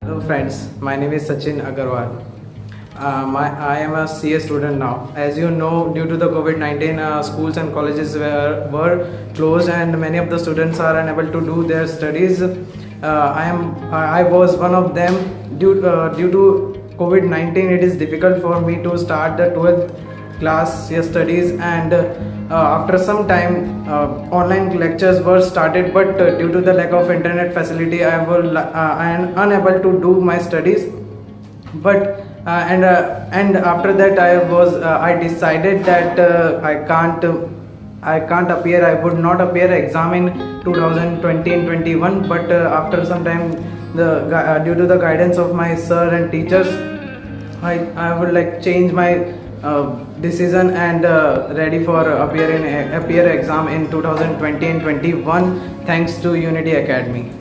Hello friends, my name is Sachin Agarwal. I am a CA student now. As you know, due to the COVID-19, schools and colleges were closed and many of the students are unable to do their studies. I was one of them. Due to COVID-19, it is difficult for me to start the 12th class studies, and after some time online lectures were started, but due to the lack of internet facility I am unable to do my studies. But and after that I decided that I can't appear. I would not appear exam in 2020 and 21. But after some time, due to the guidance of my sir and teachers, I would like change my decision and ready for appear exam in 2020 and 21, thanks to Unity Academy.